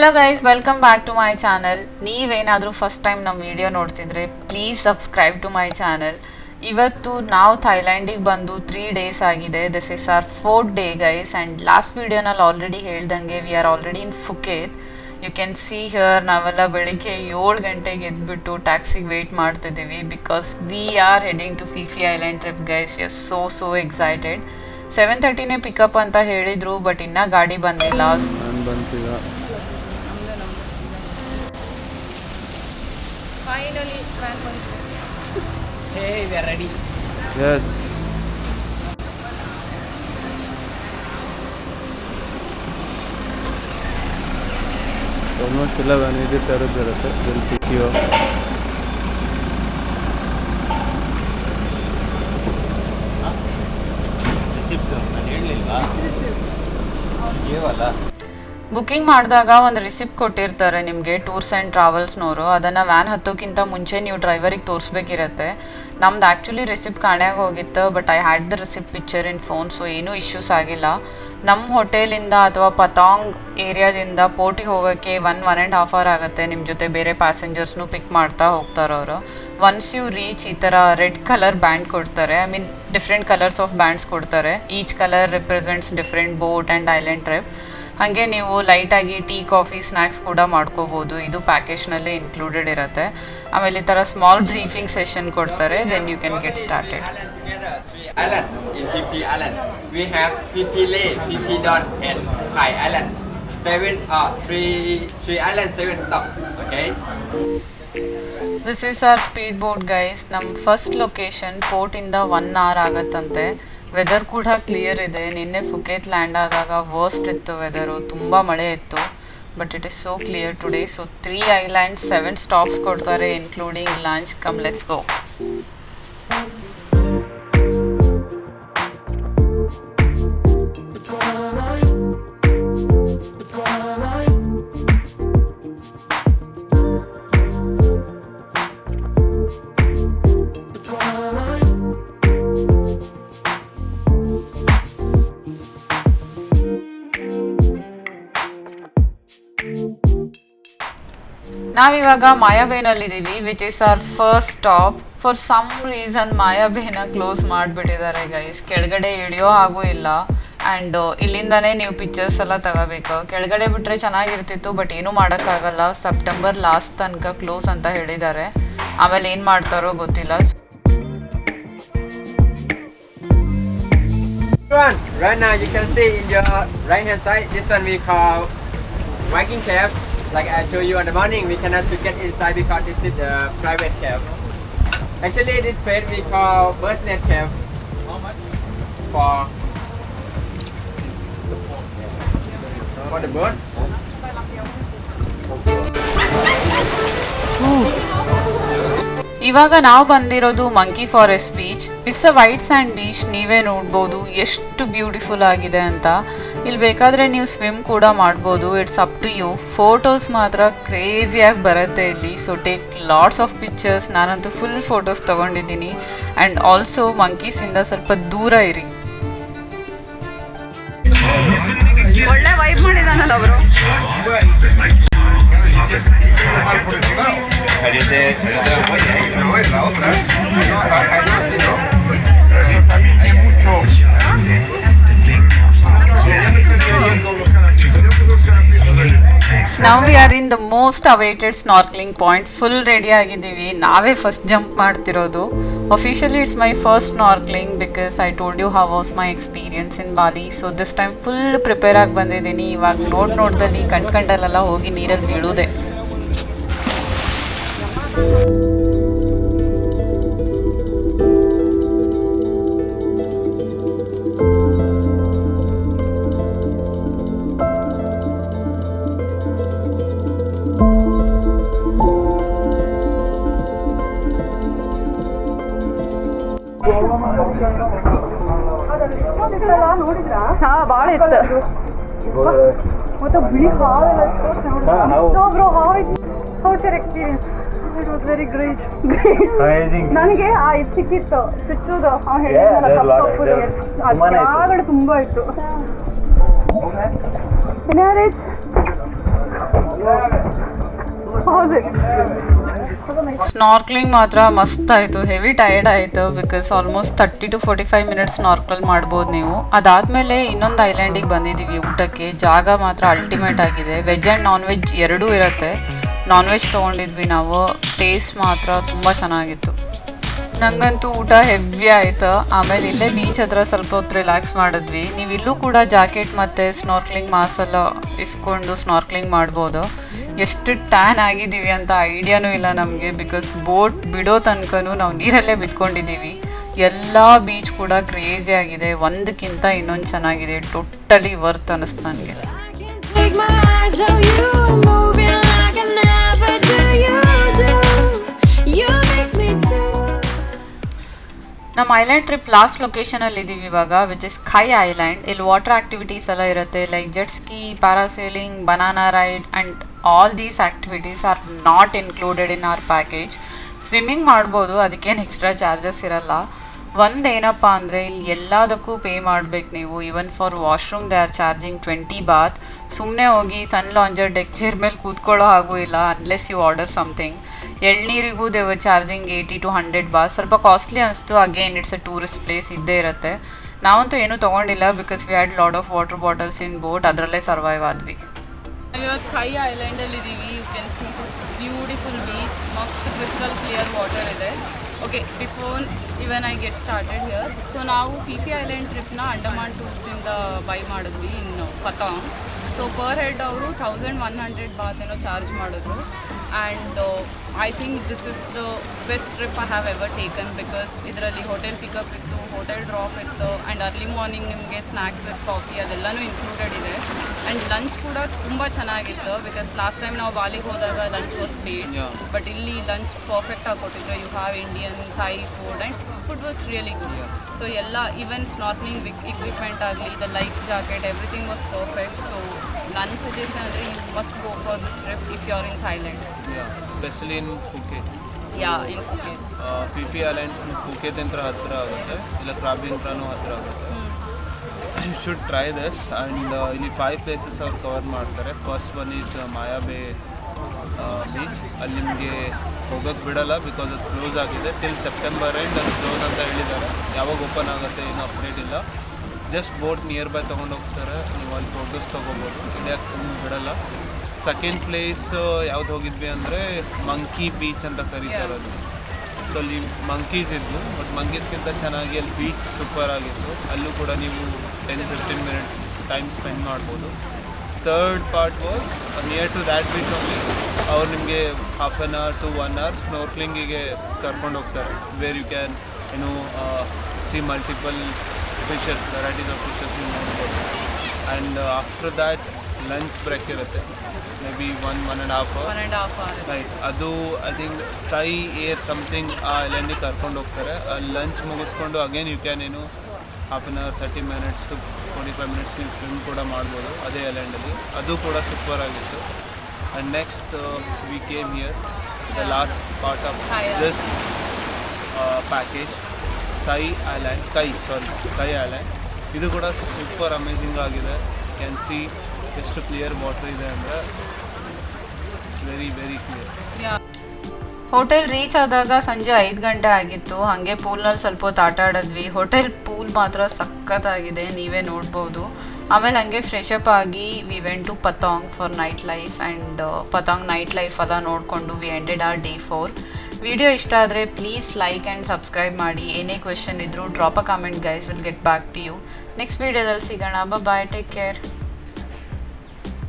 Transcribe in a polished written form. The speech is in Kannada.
Hello guys, welcome back to my channel. ನೀವೇನಾದರೂ ಫಸ್ಟ್ ಟೈಮ್ ನಮ್ಮ ವಿಡಿಯೋ ನೋಡ್ತಿದ್ರೆ please subscribe to my channel. ಇವತ್ತು ನಾವು ಥೈಲ್ಯಾಂಡಿಗೆ ಬಂದು 3 days ಆಗಿದೆ. This is our 4th day guys. And last ವಿಡಿಯೋನಲ್ಲಿ ಆಲ್ರೆಡಿ ಹೇಳ್ದಂಗೆ we are already in Phuket. You can see here ನಾವೆಲ್ಲ ಬೆಳಿಗ್ಗೆ 7 ಗಂಟೆಗೆ ಎದ್ಬಿಟ್ಟು ಟ್ಯಾಕ್ಸಿಗೆ ವೆಯ್ಟ್ ಮಾಡ್ತಿದ್ದೀವಿ because we are heading to Phi Phi island trip guys. Yes so excited. 7:30ನೇ ಪಿಕಪ್ ಅಂತ ಹೇಳಿದರು, ಬಟ್ ಇನ್ನೂ ಗಾಡಿ ಬಂದಿಲ್ಲ. Finally, hey, we are ready. Yes. Almost 11 ಇದೆ ತರದಿರುತ್ತೆ. Then pick you up. Receipt ನಾನು ಹೇಳಲಿಲ್ವಾ? ಕೇವಲ ಬುಕ್ಕಿಂಗ್ ಮಾಡಿದಾಗ ಒಂದು ರಿಸಿಪ್ಟ್ ಕೊಟ್ಟಿರ್ತಾರೆ ನಿಮಗೆ ಟೂರ್ಸ್ ಆ್ಯಂಡ್ ಟ್ರಾವೆಲ್ಸ್ನವರು. ಅದನ್ನು ವ್ಯಾನ್ ಹತ್ತೋಕ್ಕಿಂತ ಮುಂಚೆ ನೀವು ಡ್ರೈವರಿಗೆ ತೋರಿಸ್ಬೇಕಿರತ್ತೆ. ನಮ್ದು ಆ್ಯಕ್ಚುಲಿ ರಿಸಿಪ್ಟ್ ಕಾಣ್ಯಾಗ ಹೋಗಿತ್ತು, but I had the receipt picture in phone, so ಏನೂ ಇಶ್ಯೂಸ್ ಆಗಿಲ್ಲ. ನಮ್ಮ ಹೋಟೆಲಿಂದ ಅಥವಾ ಪತಾಂಗ್ ಏರಿಯಾದಿಂದ ಪೋರ್ಟಿಗೆ ಹೋಗೋಕ್ಕೆ 1.5 hour ಆಗುತ್ತೆ. ನಿಮ್ಮ ಜೊತೆ ಬೇರೆ ಪ್ಯಾಸೆಂಜರ್ಸ್ನೂ ಪಿಕ್ ಮಾಡ್ತಾ ಹೋಗ್ತಾರೆ ಅವರು. ಒನ್ಸ್ ಯು ರೀಚ್ ಈ ಥರ ರೆಡ್ ಕಲರ್ ಬ್ಯಾಂಡ್ ಕೊಡ್ತಾರೆ. I mean different colours of bands ಕೊಡ್ತಾರೆ. Each colour represents different boat and island trip. ಹಾಗೆ ನೀವು ಲೈಟಾಗಿ ಟೀ, ಕಾಫಿ, ಸ್ನ್ಯಾಕ್ಸ್ ಕೂಡ ಮಾಡ್ಕೋಬೋದು. ಇದು ಪ್ಯಾಕೇಜ್ನಲ್ಲೇ ಇನ್ಕ್ಲೂಡೆಡ್ ಇರುತ್ತೆ. ಆಮೇಲೆ ಈ ಥರ ಸ್ಮಾಲ್ ಬ್ರೀಫಿಂಗ್ ಸೆಷನ್ ಕೊಡ್ತಾರೆ. Then you can get started. Island in PP Island. We have PP Leh, PP Don, and Khai Island. Three islands, 7 stop. Okay. This is our speed boat guys. ನಮ್ಮ ಫಸ್ಟ್ ಲೊಕೇಶನ್ ಪೋರ್ಟಿಂದ 1 hour ಆಗತ್ತಂತೆ. ವೆದರ್ ಕೂಡ ಕ್ಲಿಯರ್ ಇದೆ. ನಿನ್ನೆ ಫುಕೇತ್ ಲ್ಯಾಂಡ್ ಆದಾಗ ವರ್ಸ್ಟ್ ಇತ್ತು ವೆದರು, ತುಂಬ ಮಳೆ ಇತ್ತು. But it is so clear today. So 3 islands, 7 stops ಕೊಡ್ತಾರೆ including lunch. Come let's go. ನಾವಿವಾಗ ಮಾಯಾಬೇನಲ್ಲಿದ್ದೀವಿ, which is our first stop. For some reason ಮಾಯಾಬೇನ ಕ್ಲೋಸ್ ಮಾಡಿಬಿಟ್ಟಿದ್ದಾರೆ ಗೈಸ್. ಕೆಳಗಡೆ ಇಳಿಯೋ ಹಾಗೂ ಇಲ್ಲ. ಆ್ಯಂಡ್ ಇಲ್ಲಿಂದನೇ ನೀವು ಪಿಕ್ಚರ್ಸ್ ಎಲ್ಲ ತಗೋಬೇಕು. ಕೆಳಗಡೆ ಬಿಟ್ಟರೆ ಚೆನ್ನಾಗಿರ್ತಿತ್ತು, ಬಟ್ ಏನೂ ಮಾಡೋಕ್ಕಾಗಲ್ಲ. ಸೆಪ್ಟೆಂಬರ್ ಲಾಸ್ಟ್ ತನಕ ಕ್ಲೋಸ್ ಅಂತ ಹೇಳಿದ್ದಾರೆ. ಆಮೇಲೆ ಏನು ಮಾಡ್ತಾರೋ ಗೊತ್ತಿಲ್ಲ. Right now you can see in your right hand side, this one we call Viking cave. Like I showed you in the morning, we cannot to get inside because this is the private cave. Actually, this place we call Bird's Nest Cave. How much? For the bird. ಇವಾಗ ನಾವು ಬಂದಿರೋದು Monkey Forest Beach. It's a white sand beach. ನೀವೇ ನೋಡ್ಬೋದು ಎಷ್ಟು ಬ್ಯೂಟಿಫುಲ್ ಆಗಿದೆ ಅಂತ. ಇಲ್ಲಿ ಬೇಕಾದರೆ ನೀವು ಸ್ವಿಮ್ ಕೂಡ ಮಾಡ್ಬೋದು. It's up to you. Photos ಮಾತ್ರ ಕ್ರೇಜಿಯಾಗಿ ಬರುತ್ತೆ ಇಲ್ಲಿ. So take lots of pictures. ನಾನಂತೂ ಫುಲ್ ಫೋಟೋಸ್ ತೊಗೊಂಡಿದ್ದೀನಿ. ಆ್ಯಂಡ್ ಆಲ್ಸೋ ಮಂಕೀಸಿಂದ ಸ್ವಲ್ಪ ದೂರ ಇರಿ. ಒಳ್ಳೆ ವೈಬ್ ಮಾಡಿದಾನಲ್ಲ ಅವರು. Now we are in the most awaited snorkeling point. Full ready ಆಗಿದ್ದೀವಿ. ನಾವೇ ಫಸ್ಟ್ ಜಂಪ್ ಮಾಡ್ತಿರೋದು. Officially it's my first snorkeling because I told you how was my experience in Bali. So this time full prepare ಆಗಿ ಬಂದಿದ್ದೀನಿ. ಇವಾಗ ನೋಡ್ದಲ್ಲಿ ಕಣ್ಕಂಡಲ್ಲೆಲ್ಲ ಹೋಗಿ ನೀರಲ್ಲಿ ಬೀಳುವುದೇ. ಹಾ, ಭಾಳ ಇತ್ತು. ಮತ್ತೆ ಬಿಳಿ ಹಾವೆಲ್ಲ experience. It was very great. ನನಗೆ ಇದು ಸಿಕ್ಕಿತ್ತು ಚುಚ್ಚುದು. ಅವ್ನು ಹೇಳಿದ್ನಲ್ಲ ಕೆಳಗಡೆ ತುಂಬಾ ಇತ್ತು. ಸ್ನಾರ್ಕ್ಲಿಂಗ್ ಮಾತ್ರ ಮಸ್ತ್ ಆಯಿತು, ಹೆವಿ ಟಯರ್ಡ್ ಆಯಿತು ಬಿಕಾಸ್ ಆಲ್ಮೋಸ್ಟ್ 30 to 45 ಮಿನಿಟ್ಸ್ ಸ್ನಾರ್ಕಲ್ ಮಾಡ್ಬೋದು ನೀವು. ಅದಾದಮೇಲೆ ಇನ್ನೊಂದು ಐಲ್ಯಾಂಡಿಗೆ ಬಂದಿದ್ದೀವಿ ಊಟಕ್ಕೆ. ಜಾಗ ಮಾತ್ರ ಅಲ್ಟಿಮೇಟ್ ಆಗಿದೆ, ವೆಜ್ ಆ್ಯಂಡ್ ನಾನ್ ವೆಜ್ ಎರಡೂ ಇರುತ್ತೆ. ನಾನ್ ವೆಜ್ ತೊಗೊಂಡಿದ್ವಿ ನಾವು, ಟೇಸ್ಟ್ ಮಾತ್ರ ತುಂಬ ಚೆನ್ನಾಗಿತ್ತು. ನನಗಂತೂ ಊಟ ಹೆವಿ ಆಯಿತು. ಆಮೇಲೆ ಇಲ್ಲೇ ಬೀಚ್ ಹತ್ರ ಸ್ವಲ್ಪ ಹೊತ್ತು ರಿಲ್ಯಾಕ್ಸ್ ಮಾಡಿದ್ವಿ. ನೀವು ಇಲ್ಲೂ ಕೂಡ ಜಾಕೆಟ್ ಮತ್ತು ಸ್ನಾರ್ಕ್ಲಿಂಗ್ ಮಾಸೆಲ್ಲ ಇಸ್ಕೊಂಡು ಸ್ನಾರ್ಕ್ಲಿಂಗ್ ಮಾಡ್ಬೋದು. ಎಷ್ಟು ಟ್ಯಾನ್ ಆಗಿದ್ದೀವಿ ಅಂತ ಐಡಿಯಾನೂ ಇಲ್ಲ ನಮಗೆ, ಬಿಕಾಸ್ ಬೋಟ್ ಬಿಡೋ ತನಕನೂ ನಾವು ನೀರಲ್ಲೇ ಬಿದ್ಕೊಂಡಿದ್ದೀವಿ. ಎಲ್ಲ ಬೀಚ್ ಕೂಡ ಕ್ರೇಜಿ ಆಗಿದೆ, ಒಂದಕ್ಕಿಂತ ಇನ್ನೊಂದು ಚೆನ್ನಾಗಿದೆ. ಟೋಟಲಿ ವರ್ತ್ ಅನ್ನಿಸ್ತು ನನಗೆ. ನಮ್ಮ ಐಲ್ಯಾಂಡ್ ಟ್ರಿಪ್ ಲಾಸ್ಟ್ ಲೊಕೇಶನಲ್ಲಿ ಇದ್ದೀವಿ ಇವಾಗ, ವಿಚ್ ಇಸ್ ಖೈ ಐಲ್ಯಾಂಡ್. ಇಲ್ಲಿ ವಾಟರ್ ಆ್ಯಕ್ಟಿವಿಟೀಸ್ ಎಲ್ಲ ಇರುತ್ತೆ, like jet ski, parasailing, banana ride and all these activities are not included in our package. Swimming ಮಾಡ್ಬೋದು, ಅದಕ್ಕೇನು ಎಕ್ಸ್ಟ್ರಾ ಚಾರ್ಜಸ್ ಇರಲ್ಲ. ಒಂದೇನಪ್ಪ ಅಂದರೆ ಇಲ್ಲಿ ಎಲ್ಲದಕ್ಕೂ ಪೇ ಮಾಡಬೇಕು ನೀವು. Even for washroom they are charging 20 baht. ಸುಮ್ಮನೆ ಹೋಗಿ ಸನ್ ಲಾಂಜರ್ ಡೆಕ್ ಚೇರ್ ಮೇಲೆ ಕೂತ್ಕೊಳ್ಳೋ ಹಾಗೂ ಇಲ್ಲ ಅನ್ಲೆಸ್ ಯು ಆರ್ಡರ್ ಸಮಥಿಂಗ್. ಎಳ್ನೀರಿಗೂ they were charging 80 to 100 baht. ಸ್ವಲ್ಪ ಕಾಸ್ಟ್ಲಿ ಅನಿಸ್ತು. Again it's a tourist place ಇದ್ದೇ ಇರುತ್ತೆ. ನಾವಂತೂ ಏನೂ ತೊಗೊಂಡಿಲ್ಲ because we had lot of water bottles in boat, ಅದರಲ್ಲೇ ಸರ್ವೈವ್ ಆದ್ವಿ. ಇವತ್ತು ಖೈ ಐಲ್ಯಾಂಡಲ್ಲಿ ಇದ್ದೀವಿ. You can see beautiful beach, ಮಸ್ತ್ ಕ್ರಿಸ್ಟಲ್ ಕ್ಲಿಯರ್ ವಾಟರ್ ಇದೆ. Okay, before even I get started here. So ನಾವು ಫಿಫಿ ಐಲ್ಯಾಂಡ್ ಟ್ರಿಪ್ನ ಅಂಡಮಾನ್ ಟೂರ್ಸಿಂದ ಬೈ ಮಾಡಿದ್ವಿ in Patong. So per head ಅವರು 1100 ಬಾತ್ ಏನೋ ಚಾರ್ಜ್ ಮಾಡಿದ್ರು. And I think this is the best trip I have ever taken, because ಇದರಲ್ಲಿ ಹೋಟೆಲ್ ಪಿಕಪ್ ಇತ್ತು, ಹೋಟೆಲ್ ಡ್ರಾಪ್ ಇತ್ತು, ಆ್ಯಂಡ್ ಅರ್ಲಿ ಮಾರ್ನಿಂಗ್ ನಿಮಗೆ ಸ್ನ್ಯಾಕ್ಸ್ ವಿತ್ ಕಾಫಿ ಅದೆಲ್ಲನೂ ಇನ್ಕ್ಲೂಡೆಡ್ ಇದೆ. ಆ್ಯಂಡ್ ಲಂಚ್ ಕೂಡ ತುಂಬ ಚೆನ್ನಾಗಿತ್ತು, ಬಿಕಾಸ್ ಲಾಸ್ಟ್ ಟೈಮ್ ನಾವು ಬಾಲಿಗೆ ಹೋದಾಗ ಲಂಚ್ ವಾಸ್ ಪ್ಲೇಡ್, ಬಟ್ ಇಲ್ಲಿ ಲಂಚ್ ಪರ್ಫೆಕ್ಟಾಗಿ ಕೊಟ್ಟಿದ್ರು. You have Indian, Thai food and food was really good. So ಎಲ್ಲ ಈವನ್ ಸ್ನಾರ್ಕ್ಲಿಂಗ್ ಇಕ್ವಿಪ್ಮೆಂಟ್ ಆಗಲಿ, the life jacket, everything was perfect. So ನನ್ನ ಸಜೆಷನ್ ಅಂದರೆ you must go for this trip if you are in Thailand. Specially in Phuket. In Phuket. Phi Phi islands Phuket ಅಂತ ಹತ್ತಿರ ಆಗುತ್ತೆ, ಇಲ್ಲ ಕ್ರಾಬಿಂತ್ರನೂ ಹತ್ತಿರ ಆಗುತ್ತೆ. You should try this. And ಇಲ್ಲಿ 5 ಪ್ಲೇಸಸ್ ಅವ್ರು ಕವರ್ ಮಾಡ್ತಾರೆ. ಫಸ್ಟ್ ಒನ್ ಈಸ್ ಮಾಯಾ ಬೇ ಬೀಚ್. ಅಲ್ಲಿ ನಿಮಗೆ ಹೋಗೋಕ್ಕೆ ಬಿಡಲ್ಲ ಬಿಕಾಸ್ ಅದು ಕ್ಲೋಸ್ ಆಗಿದೆ ಟಿಲ್ ಸೆಪ್ಟೆಂಬರ್ ಎಂಡ್. ಅದು ಕ್ಲೋಸ್ ಅಂತ ಹೇಳಿದ್ದಾರೆ. ಯಾವಾಗ ಓಪನ್ ಆಗುತ್ತೆ ಏನೂ ಅಪ್ಡೇಟ್ ಇಲ್ಲ. ಜಸ್ಟ್ ಬೋಟ್ ನಿಯರ್ ಬೈ ತೊಗೊಂಡು ಹೋಗ್ತಾರೆ, ನೀವು ಅಲ್ಲಿ ಫೋಟೋಸ್ ತೊಗೋಬೋದು. ಇದ್ಯಾಕೆ ಬಿಡಲ್ಲ. ಸೆಕೆಂಡ್ ಪ್ಲೇಸ್ ಯಾವ್ದು ಹೋಗಿದ್ವಿ ಅಂದರೆ ಮಂಕಿ ಬೀಚ್ ಅಂತ ಕರೀತಾರೆ ಅದು. ಸೊ ಅಲ್ಲಿ ಮಂಕೀಸ್ ಇದ್ದು, ಬಟ್ ಮಂಕೀಸ್ಗಿಂತ ಚೆನ್ನಾಗಿ ಅಲ್ಲಿ ಬೀಚ್ ಸೂಪರ್ ಆಗಿತ್ತು. ಅಲ್ಲೂ ಕೂಡ ನೀವು 10-15 ಮಿನಿಟ್ಸ್ ಟೈಮ್ ಸ್ಪೆಂಡ್ ಮಾಡ್ಬೋದು. Third part was near to that beach only. ಅವ್ರು ನಿಮಗೆ 1/2 hour to 1 hour ಸ್ನೋರ್ಕ್ಲಿಂಗಿಗೆ ಕರ್ಕೊಂಡು ಹೋಗ್ತಾರೆ, where you can see multiple fishes, varieties of fishes ನೀವು ನೋಡ್ಬೋದು. And after that lunch break ಇರುತ್ತೆ, ಮೇ ಬಿ 1.5 hour. ರೈಟ್, ಅದು I think Thai air something ಆ ಐಲ್ಯಾಂಡಿಗೆ ಕರ್ಕೊಂಡು ಹೋಗ್ತಾರೆ. ಲಂಚ್ ಮುಗಿಸ್ಕೊಂಡು again you can 1/2 hour 30 minutes to 45 minutes ನೀವು ಸ್ವಿಮ್ ಕೂಡ ಮಾಡ್ಬೋದು ಅದೇ ಐಲ್ಯಾಂಡಲ್ಲಿ. ಅದು ಕೂಡ ಸೂಪರ್ ಆಗಿತ್ತು. And next we came here the last part of this package, ಖೈ island. ಇದು ಕೂಡ ಸೂಪರ್ ಅಮೇಝಿಂಗ್ ಆಗಿದೆ. ಕ್ಯಾನ್ ಸಿ ಎಷ್ಟು ಕ್ಲಿಯರ್ ವಾಟರ್ ಇದೆ ಅಂದರೆ very very clear. Hotel reach ಆದಾಗ ಸಂಜೆ 5 ಗಂಟೆ ಆಗಿತ್ತು. ಹಾಗೆ ಪೂಲ್ನಲ್ಲಿ ಸ್ವಲ್ಪ ಹೊತ್ತು ಆಟ ಆಡಿದ್ವಿ. ಹೋಟೆಲ್ ಪೂಲ್ ಮಾತ್ರ ಸಖತ್ತಾಗಿದೆ, ನೀವೇ ನೋಡ್ಬೋದು. ಆಮೇಲೆ ಹಾಗೆ ಫ್ರೆಶ್ ಅಪ್ ಆಗಿ we went to Patong for night life. And Patong night life ಎಲ್ಲ ನೋಡಿಕೊಂಡು we ended our day 4. Video ಇಷ್ಟ ಆದರೆ ಪ್ಲೀಸ್ ಲೈಕ್ ಆ್ಯಂಡ್ ಸಬ್ಸ್ಕ್ರೈಬ್ ಮಾಡಿ. ಏನೇ ಕ್ವೆಶನ್ ಇದ್ದರೂ drop a comment guys, will get back to you. Next ವೀಡಿಯೋದಲ್ಲಿ ಸಿಗೋಣ. Bye, take care.